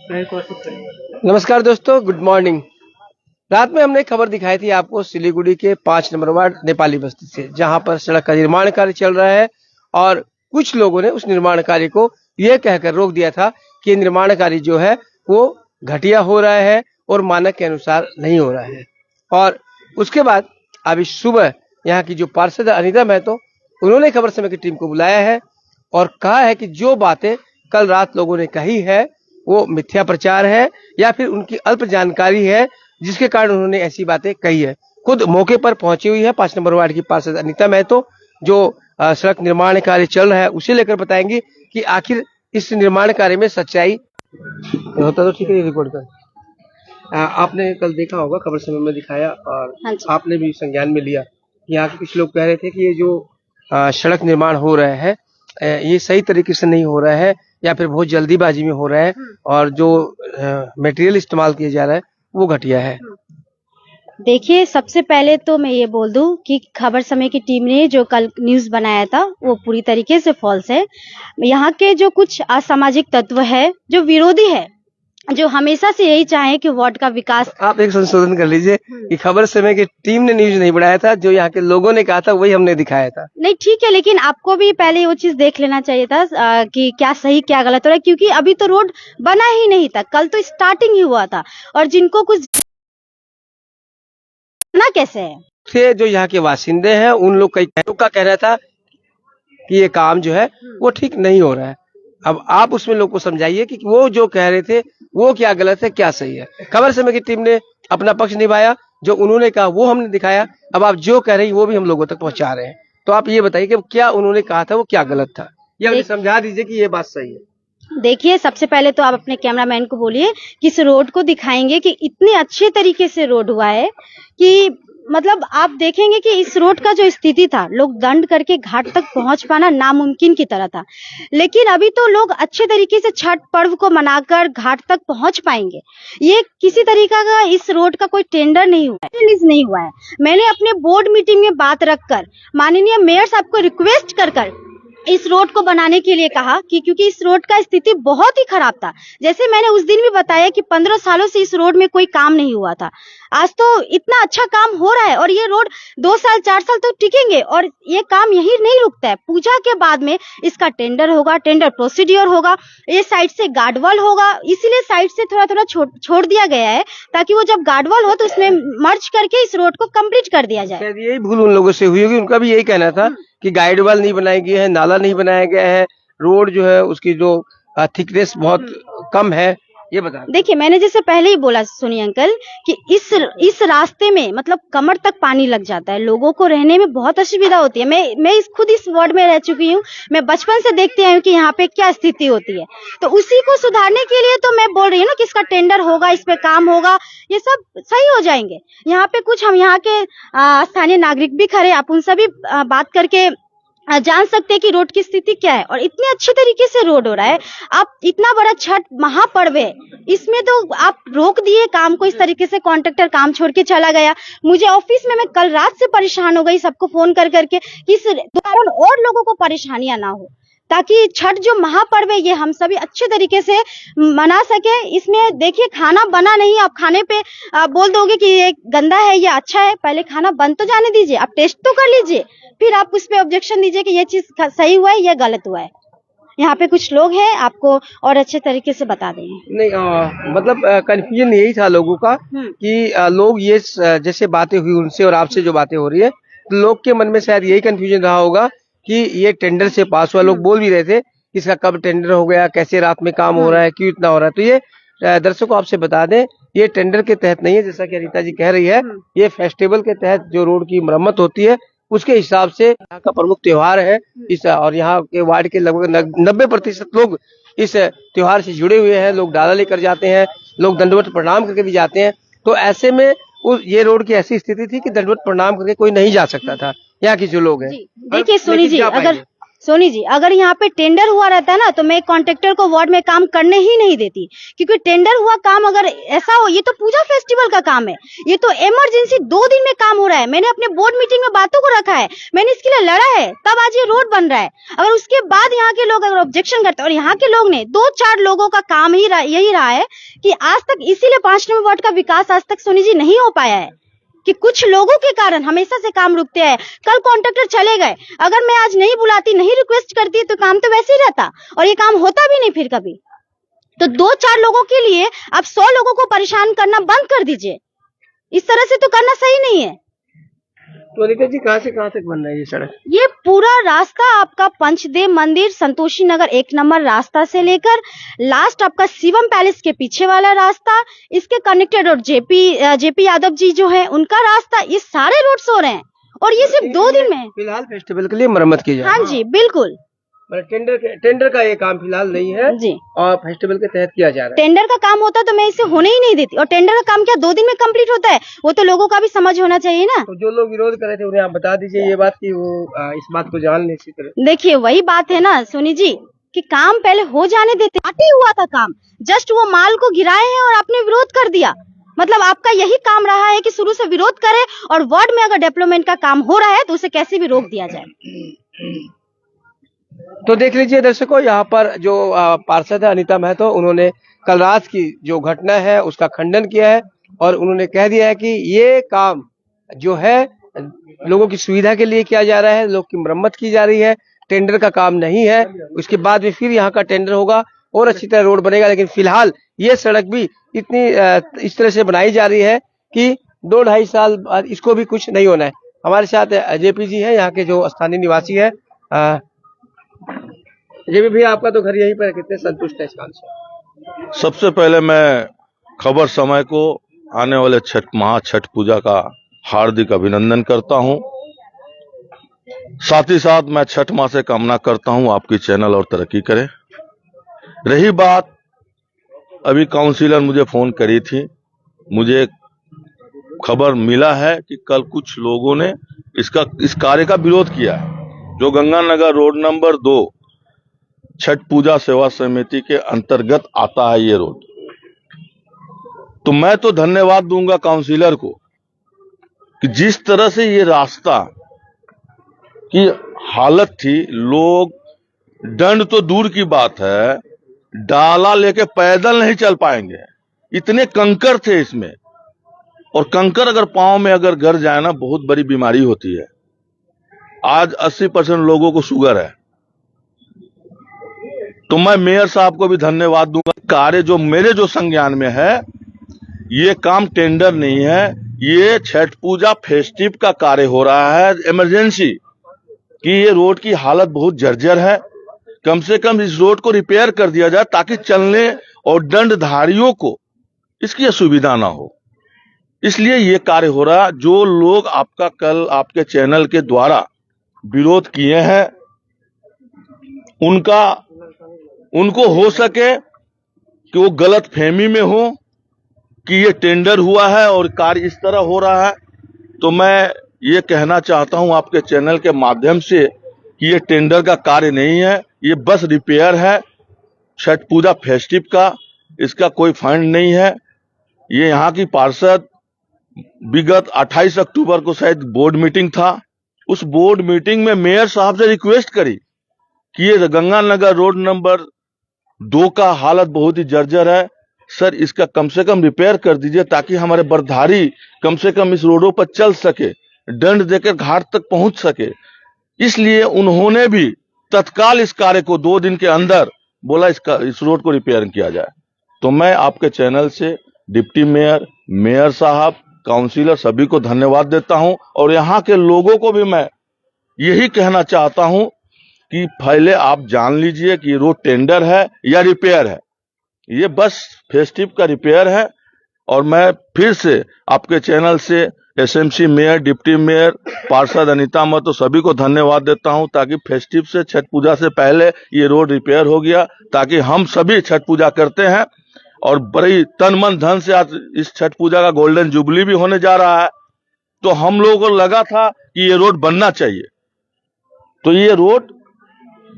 नमस्कार दोस्तों, good morning. रात में हमने खबर दिखाई थी आपको सिलीगुड़ी के 5 नंबर वार्ड नेपाली बस्ती से, जहां पर सड़क का निर्माण कार्य चल रहा है और कुछ लोगों ने उस निर्माण कार्य को यह कहकर रोक दिया था कि निर्माण कार्य जो है वो घटिया हो रहा है और मानक के अनुसार नहीं हो रहा है। और उसके बाद अभी सुबह यहाँ की जो पार्षद अनीता महतो, उन्होंने खबर समय की टीम को बुलाया है और कहा है कि जो बातें कल रात लोगों ने कही है वो मिथ्या प्रचार है या फिर उनकी अल्प जानकारी है, जिसके कारण उन्होंने ऐसी बातें कही है। खुद मौके पर पहुंची हुई है 5 नंबर वार्ड की पार्षद अनीता महतो, जो सड़क निर्माण कार्य चल रहा है उसे लेकर बताएंगी कि आखिर इस निर्माण कार्य में सच्चाई होता तो ठीक है। रिकॉर्ड कर आपने कल देखा होगा, खबर समय में दिखाया और आपने भी संज्ञान में लिया। यहाँ के कुछ लोग कह रहे थे कि ये जो सड़क निर्माण हो रहा है ये सही तरीके से नहीं हो रहा है या फिर बहुत जल्दीबाजी में हो रहा है और जो मटेरियल इस्तेमाल किया जा रहा है वो घटिया है। देखिए, सबसे पहले तो मैं ये बोल दूं कि खबर समय की टीम ने जो कल न्यूज बनाया था वो पूरी तरीके से फॉल्स है। यहाँ के जो कुछ असामाजिक तत्व है, जो विरोधी है, जो हमेशा से यही चाहे कि वार्ड का विकास। आप एक संशोधन कर लीजिए कि खबर समय की टीम ने न्यूज नहीं बनाया था, जो यहाँ के लोगों ने कहा था वही हमने दिखाया था। नहीं, ठीक है, लेकिन आपको भी पहले वो चीज देख लेना चाहिए था कि क्या सही क्या गलत हो रहा है, क्योंकि अभी तो रोड बना ही नहीं था, कल तो स्टार्टिंग ही हुआ था और जिनको कुछ ना कैसे है जो यहाँ के वासिंदे हैं उन लोग का कहना था कि ये काम जो है वो ठीक नहीं हो रहा है। अब आप उसमें लोग को समझाइए कि वो जो कह रहे थे वो क्या गलत है क्या सही है। खबर समय की टीम ने अपना पक्ष निभाया, जो उन्होंने कहा वो हमने दिखाया। अब आप जो कह रही वो भी हम लोगों तक पहुंचा रहे हैं। तो आप ये बताइए कि क्या उन्होंने कहा था वो क्या गलत था, या समझा दीजिए कि ये बात सही है। देखिए, सबसे पहले तो आप अपने कैमरामैन को बोलिए कि इस रोड को दिखाएंगे कि इतने अच्छे तरीके से रोड हुआ है कि मतलब आप देखेंगे कि इस रोड का जो स्थिति था, लोग दंड करके घाट तक पहुंच पाना नामुमकिन की तरह था, लेकिन अभी तो लोग अच्छे तरीके से छठ पर्व को मनाकर घाट तक पहुंच पाएंगे। ये किसी तरीका का इस रोड का कोई टेंडर नहीं हुआ है, रिलीज नहीं हुआ है। मैंने अपने बोर्ड मीटिंग में बात रखकर माननीय मेयर साहब को रिक्वेस्ट कर इस रोड को बनाने के लिए कहा कि क्योंकि इस रोड का स्थिति बहुत ही खराब था। जैसे मैंने उस दिन भी बताया कि 15 सालों से इस रोड में कोई काम नहीं हुआ था, आज तो इतना अच्छा काम हो रहा है और ये रोड 2 साल 4 साल तो टिकेंगे और ये काम यही नहीं रुकता है। पूजा के बाद में इसका टेंडर होगा, टेंडर प्रोसीड्योर होगा, ये साइड से गार्डवॉल होगा, इसीलिए साइड से थोड़ा थोड़ा छोड़ दिया गया है ताकि वो जब गार्डवॉल हो तो उसमें मर्ज करके इस रोड को कंप्लीट कर दिया जाए। यही भूल उन लोगों से हुई होगी, उनका भी यही कहना था कि गाइड वाल नहीं बनाया गया है, नाला नहीं बनाया गया है, रोड जो है उसकी जो थिकनेस बहुत कम है। ये बता देखिए, मैंने जैसे पहले ही बोला सुनिए अंकल कि इस रास्ते में मतलब कमर तक पानी लग जाता है, लोगों को रहने में बहुत असुविधा होती है। मैं खुद इस वार्ड में रह चुकी हूँ, मैं बचपन से देखती आई हूँ कि यहाँ पे क्या स्थिति होती है। तो उसी को सुधारने के लिए तो मैं बोल रही हूँ ना कि इसका टेंडर होगा, इस पे काम होगा, ये सब सही हो जाएंगे। यहाँ पे कुछ हम यहाँ के स्थानीय नागरिक भी खड़े, आप उनसे भी बात करके जान सकते हैं कि रोड की स्थिति क्या है और इतने अच्छे तरीके से रोड हो रहा है। आप इतना बड़ा छठ महापर्व है, इसमें तो आप रोक दिए काम को, इस तरीके से कॉन्ट्रैक्टर काम छोड़ के चला गया। मुझे ऑफिस में मैं कल रात से परेशान हो गई सबको फोन करके कि इस दौरान और लोगों को परेशानियां ना हो, ताकि छठ जो महापर्व है ये हम सभी अच्छे तरीके से मना सके। इसमें देखिए, खाना बना नहीं, आप खाने पे बोल दोगे कि ये गंदा है या अच्छा है, पहले खाना बन तो जाने दीजिए, आप टेस्ट तो कर लीजिए, फिर आप उस पे ऑब्जेक्शन दीजिए कि ये चीज सही हुआ है या गलत हुआ है। यहाँ पे कुछ लोग हैं, आपको और अच्छे तरीके से बता देंगे। नहीं मतलब कंफ्यूजन यही था लोगों का कि लोग ये जैसे बातें हुई उनसे और आपसे जो बातें हो रही है, तो लोग के मन में शायद यही कंफ्यूजन रहा होगा कि ये टेंडर से पास हुआ। लोग बोल भी रहे थे कि इसका कब टेंडर हो गया, कैसे रात में काम हो रहा है, क्यों इतना हो रहा है। तो ये दर्शकों आपसे बता दें, ये टेंडर के तहत नहीं है, जैसा कि अनीता जी कह रही है। ये फेस्टिवल के तहत जो रोड की मरम्मत होती है उसके हिसाब से यहाँ का प्रमुख त्योहार है इस, और यहाँ के वार्ड के लगभग 90% लोग इस त्योहार से जुड़े हुए हैं। लोग डाला लेकर जाते हैं, लोग दंडवत प्रणाम करके भी जाते हैं। तो ऐसे में ये रोड की ऐसी स्थिति थी कि दंडवत प्रणाम करके कोई नहीं जा सकता था, यहाँ के जो लोग हैं। देखिए सुनी जी, सोनी जी, अगर यहाँ पे टेंडर हुआ रहता है ना तो मैं कॉन्ट्रेक्टर को वार्ड में काम करने ही नहीं देती, क्योंकि टेंडर हुआ काम अगर ऐसा हो, ये तो पूजा फेस्टिवल का काम है, ये तो इमरजेंसी 2 दिन में काम हो रहा है। मैंने अपने बोर्ड मीटिंग में बातों को रखा है, मैंने इसके लिए लड़ा है, तब आज ये रोड बन रहा है। अगर उसके बाद यहाँ के लोग अगर ऑब्जेक्शन करते हैं, और यहाँ के लोग ने 2-4 लोगों का काम ही यही रहा है कि आज तक, इसीलिए 5 नंबर वार्ड का विकास आज तक सोनी जी नहीं हो पाया है, कि कुछ लोगों के कारण हमेशा से काम रुकते हैं। कल कॉन्ट्रैक्टर चले गए, अगर मैं आज नहीं बुलाती, नहीं रिक्वेस्ट करती, तो काम तो वैसे ही रहता और ये काम होता भी नहीं फिर कभी। तो 2-4 लोगों के लिए आप 100 लोगों को परेशान करना बंद कर दीजिए। इस तरह से तो करना सही नहीं है। तो अनिता जी, कहाँ से कहाँ तक बन रहा है ये सड़क? ये पूरा रास्ता आपका पंचदेव मंदिर, संतोषी नगर 1 नंबर रास्ता से लेकर लास्ट आपका शिवम पैलेस के पीछे वाला रास्ता, इसके connected road JP Yadav ji जो है उनका रास्ता, ये सारे रोड्स हो रहे हैं और ये सिर्फ 2 दिन में। फिलहाल फेस्टिवल के लिए मरम्मत की जाए। हाँ जी, बिल्कुल। टेंडर का ये काम फिलहाल नहीं है जी, और फेस्टिवल के तहत किया जा रहा है। टेंडर का काम होता तो मैं इसे होने ही नहीं देती, और टेंडर का काम क्या 2 दिन में कंप्लीट होता है? वो तो लोगों का भी समझ होना चाहिए ना। तो जो लोग विरोध कर रहे थे उन्हें आप बता दीजिए ये बात कि वो इस बात को जान ले इसी तरह। देखिए, वही बात है ना सोनी जी, कि काम पहले हो जाने देते। अटे हुआ था काम, जस्ट वो माल को गिराए हैं और आपने विरोध कर दिया। मतलब आपका यही काम रहा है कि शुरू से विरोध करे, और वार्ड में अगर डेवलपमेंट का काम हो रहा है तो उसे कैसे भी रोक दिया जाए। तो देख लीजिए दर्शकों, यहाँ पर जो पार्षद है अनीता महतो, उन्होंने कल रात की जो घटना है उसका खंडन किया है और उन्होंने कह दिया है कि ये काम जो है लोगों की सुविधा के लिए किया जा रहा है, लोग की मरम्मत की जा रही है, टेंडर का काम नहीं है। उसके बाद में फिर यहाँ का टेंडर होगा और अच्छी तरह रोड बनेगा, लेकिन फिलहाल ये सड़क भी इतनी इस तरह से बनाई जा रही है कि 2-2.5 साल बाद इसको भी कुछ नहीं होना है। हमारे साथ जेपी जी है, यहाँ के जो स्थानीय निवासी है। जेपी भैया, आपका तो घर यहीं पर है, कितने संतुष्ट है इस काम से? सबसे पहले मैं खबर समय को आने वाले छठ पूजा का हार्दिक अभिनंदन करता हूं। साथ ही साथ मैं छठ माह से कामना करता हूं आपकी चैनल और तरक्की करे। रही बात, अभी काउंसिलर मुझे फोन करी थी, मुझे खबर मिला है कि कल कुछ लोगों ने इस कार्य का विरोध किया है, जो गंगानगर रोड नंबर 2 छठ पूजा सेवा समिति के अंतर्गत आता है ये रोड। तो मैं तो धन्यवाद दूंगा काउंसिलर को कि जिस तरह से ये रास्ता की हालत थी, लोग दंड तो दूर की बात है, डाला लेके पैदल नहीं चल पाएंगे, इतने कंकर थे इसमें। और कंकर अगर पांव में अगर गिर जाए ना, बहुत बड़ी बीमारी होती है। आज 80% लोगों को शुगर है। तो मैं मेयर साहब को भी धन्यवाद दूंगा। कार्य जो मेरे जो संज्ञान में है, ये काम टेंडर नहीं है, ये छठ पूजा फेस्टिव का कार्य हो रहा है इमरजेंसी, कि ये रोड की हालत बहुत जर्जर है। कम से कम इस रोड को रिपेयर कर दिया जाए ताकि चलने और दंडधारियों को इसकी असुविधा ना हो। इसलिए ये कार्य हो रहा है। जो लोग आपका कल आपके चैनल के द्वारा विरोध किए हैं, उनको हो सके कि वो गलत फहमी में हो कि ये टेंडर हुआ है और कार्य इस तरह हो रहा है। तो मैं ये कहना चाहता हूं आपके चैनल के माध्यम से कि ये टेंडर का कार्य नहीं है, ये बस रिपेयर है छठ पूजा फेस्टिव का, इसका कोई फंड नहीं है। ये यहाँ की पार्षद विगत 28 अक्टूबर को शायद बोर्ड मीटिंग था, उस बोर्ड मीटिंग में मेयर साहब से रिक्वेस्ट करी कि ये गंगानगर रोड नंबर 2 का हालत बहुत ही जर्जर है सर, इसका कम से कम रिपेयर कर दीजिए ताकि हमारे बर्धारी कम से कम इस रोडों पर चल सके, दंड देकर घाट तक पहुंच सके। इसलिए उन्होंने भी तत्काल इस कार्य को 2 दिन के अंदर बोला इस रोड को रिपेयर किया जाए। तो मैं आपके चैनल से डिप्टी मेयर, मेयर साहब, काउंसिलर सभी को धन्यवाद देता हूं। और यहाँ के लोगों को भी मैं यही कहना चाहता हूं कि पहले आप जान लीजिए कि रोड टेंडर है या रिपेयर है। ये बस फेस्टिव का रिपेयर है। और मैं फिर से आपके चैनल से एसएमसी मेयर, डिप्टी मेयर, पार्षद अनीता महतो सभी को धन्यवाद देता हूं, ताकि फेस्टिव से छठ पूजा से पहले ये रोड रिपेयर हो गया, ताकि हम सभी छठ पूजा करते हैं और बड़ी तन मन धन से आज इस छठ पूजा का गोल्डन जुबली भी होने जा रहा है। तो हम लोगों को लगा था कि ये रोड बनना चाहिए। तो ये रोड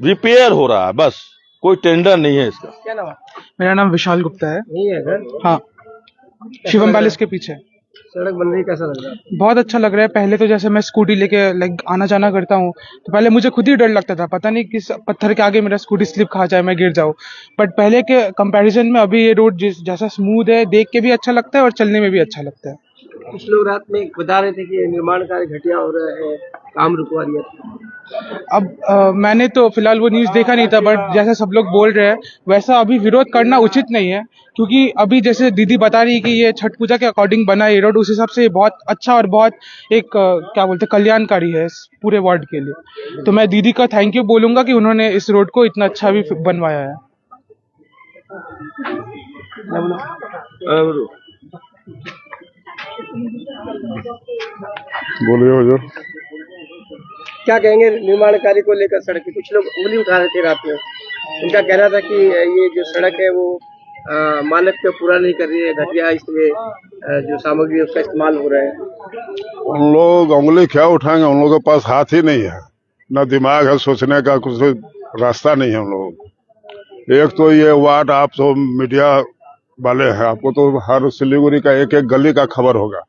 रिपेयर हो रहा है, बस कोई टेंडर नहीं है इसका। क्या नाम है? मेरा नाम विशाल गुप्ता है। नहीं है घर? हाँ, शिवम पैलेस के पीछे। सड़क बन रही, कैसा लग रहा है? बहुत अच्छा लग रहा है। पहले तो जैसे मैं स्कूटी लेके लाइक आना जाना करता हूँ तो पहले मुझे खुद ही डर लगता था, पता नहीं किस पत्थर के आगे मेरा स्कूटी स्लिप खा जाए, मैं गिर जाऊँ। बट पहले के कंपैरिजन में अभी ये रोड जैसा स्मूथ है, देख के भी अच्छा लगता है और चलने में भी अच्छा लगता है। कुछ लोग रात में बता रहे थे कि निर्माण कार्य घटिया हो रहा है, काम रुकवा दिया था। अब मैंने तो फिलहाल वो न्यूज़ देखा नहीं था, बट जैसा सब लोग बोल रहे हैं वैसा अभी विरोध करना उचित नहीं है, क्योंकि अभी जैसे दीदी बता रही है कि ये छठ पूजा के अकॉर्डिंग बना ये रोड, उस हिसाब से ये बहुत अच्छा और बहुत एक क्या बोलते हैं कल्याणकारी है इस पूरे वार्ड के लिए। तो मैं दीदी का थैंक यू बोलूंगा कि उन्होंने इस रोड को इतना अच्छा भी बनवाया है। बोलिए हुजूर। क्या कहेंगे निर्माण कार्य को लेकर? सड़क की कुछ लोग उंगली उठा रहे थे रात में, उनका कहना था कि ये जो सड़क है वो मानक पे पूरा नहीं कर रही है, घटिया इसमें जो सामग्री है उसका इस्तेमाल हो रहा है। उन लोग उंगली क्या उठाएंगे, उन लोगों के पास हाथ ही नहीं है, न दिमाग है, सोचने का कुछ रास्ता नहीं है उन लोगों को। एक तो ये वार्ड, आप तो मीडिया वाले हैं, आपको तो हर सिलीगुड़ी का एक एक गली का खबर होगा।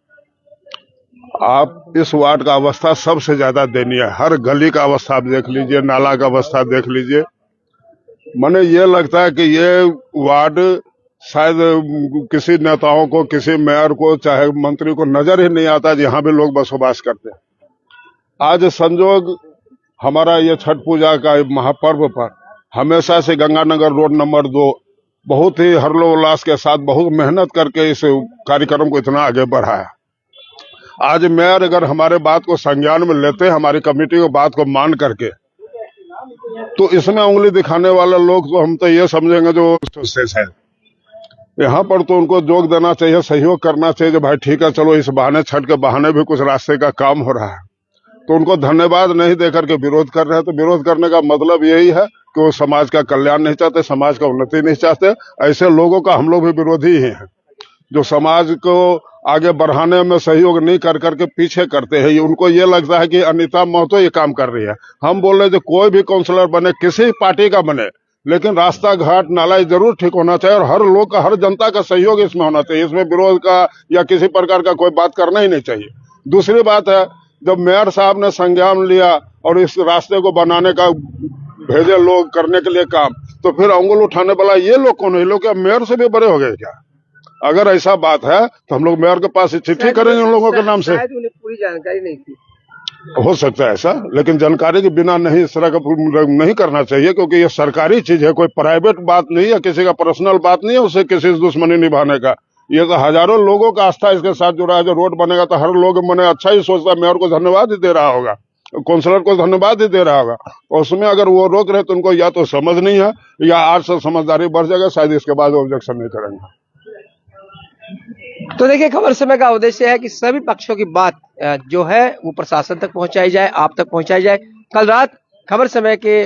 आप इस वार्ड का अवस्था सबसे ज्यादा दयनीय है। हर गली का अवस्था आप देख लीजिए, नाला का अवस्था देख लीजिए। मने ये लगता है कि ये वार्ड शायद किसी नेताओं को, किसी मेयर को, चाहे मंत्री को नजर ही नहीं आता कि यहाँ भी लोग बसोबास करते हैं। आज संजोग हमारा ये छठ पूजा का महापर्व पर हमेशा से गंगानगर रोड नंबर 2 बहुत ही हर्षोल्लास के साथ बहुत मेहनत करके इस कार्यक्रम को इतना आगे बढ़ाया। आज मेयर अगर हमारे बात को संज्ञान में लेते हैं, हमारी कमेटी को बात को मान करके, तो इसमें उंगली दिखाने वाले लोग तो हम तो ये समझेंगे जो है। यहाँ पर तो उनको जोग देना चाहिए, सहयोग करना चाहिए, जो भाई ठीक है चलो इस बहाने, छठ के बहाने भी कुछ रास्ते का काम हो रहा है। तो उनको धन्यवाद नहीं देकर के विरोध कर रहे हैं, तो विरोध करने का मतलब यही है कि वो समाज का कल्याण नहीं चाहते, समाज का उन्नति नहीं चाहते। ऐसे लोगों का हम लोग भी विरोधी ही हैं, जो समाज को आगे बढ़ाने में सहयोग नहीं कर करके पीछे करते हैं। उनको ये लगता है कि अनिता महतो ये काम कर रही है। हम बोल रहे थे कोई भी काउंसलर बने, किसी पार्टी का बने, लेकिन रास्ता घाट नाला जरूर ठीक होना चाहिए और हर लोग का, हर जनता का सहयोग इसमें होना चाहिए। इसमें विरोध का या किसी प्रकार का कोई बात करना ही नहीं चाहिए। दूसरी बात है, जब मेयर साहब ने संज्ञान लिया और इस रास्ते को बनाने का भेजे लोग करने के लिए काम, तो फिर अंगुल उठाने वाला ये लोग कौन है? लोग क्या मेयर से भी बड़े हो गए क्या? अगर ऐसा बात है तो हम लोग मेयर के पास चिट्ठी करेंगे उन लोगों के नाम से। शायद उन्हें पूरी जानकारी नहीं थी, हो सकता है ऐसा, लेकिन जानकारी के बिना नहीं इस तरह का नहीं करना चाहिए, क्योंकि ये सरकारी चीज है, कोई प्राइवेट बात नहीं है, किसी का पर्सनल बात नहीं है, उससे किसी से दुश्मनी निभाने का। ये तो हजारों लोगों का आस्था इसके साथ जुड़ा है। जो रोड बनेगा तो हर लोग मने अच्छा ही सोचता है, मेयर को धन्यवाद ही दे रहा होगा, काउंसलर को धन्यवाद ही दे रहा होगा। और उसमें अगर वो रोक रहे तो उनको या तो समझ नहीं है या आज से समझदारी बढ़ जाएगा, शायद इसके बाद ऑब्जेक्शन नहीं करेंगे। तो देखिए, खबर समय का उद्देश्य है कि सभी पक्षों की बात जो है वो प्रशासन तक पहुंचाई जाए, आप तक पहुंचाई जाए। कल रात खबर समय के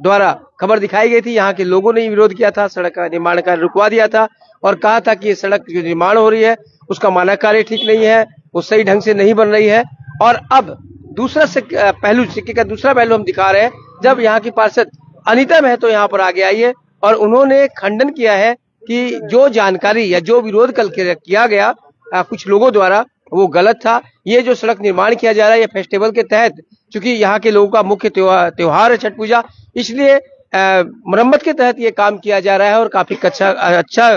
द्वारा खबर दिखाई गई थी, यहाँ के लोगों ने विरोध किया था, सड़क का निर्माण कार्य रुकवा दिया था और कहा था कि ये सड़क जो निर्माण हो रही है उसका मानक कार्य ठीक नहीं है, वो सही ढंग से नहीं बन रही है। और अब दूसरा पहलू, सिक्के का दूसरा पहलू हम दिखा रहे हैं, जब यहाँ की पार्षद अनिता महतो यहाँ पर आगे आई है और उन्होंने खंडन किया है कि जो जानकारी या जो विरोध कल किया गया कुछ लोगों द्वारा वो गलत था। ये जो सड़क निर्माण किया जा रहा है ये फेस्टिवल के तहत, चूंकि यहाँ के लोगों का मुख्य त्योहार है छठ पूजा, इसलिए मरम्मत के तहत ये काम किया जा रहा है और काफी अच्छा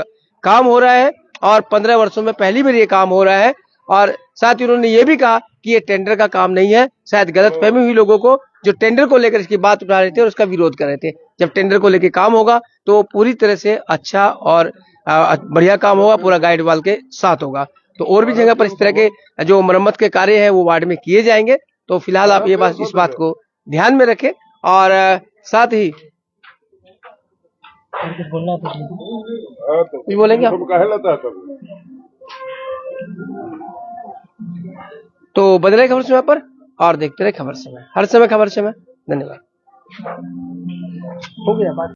काम हो रहा है और 15 वर्षों में पहली बार ये काम हो रहा है। और साथ ही उन्होंने ये भी कहा कि ये टेंडर का काम नहीं है। शायद गलतफहमी हुई लोगों को, जो टेंडर को लेकर इसकी बात उठा रहे थे और उसका विरोध कर रहे थे। जब टेंडर को लेकर काम होगा तो पूरी तरह से अच्छा और बढ़िया काम होगा, पूरा गाइड वाल के साथ होगा। तो और भी जगह पर इस तरह के जो मरम्मत के कार्य हैं वो वार्ड में किए जाएंगे। तो फिलहाल आप ये बात, इस बात को ध्यान में रखें और साथ ही बोलेंगे आप? तो बदले खबर समय पर और देखते रहे खबर समय, हर समय खबर समय। धन्यवाद। हो गया बात।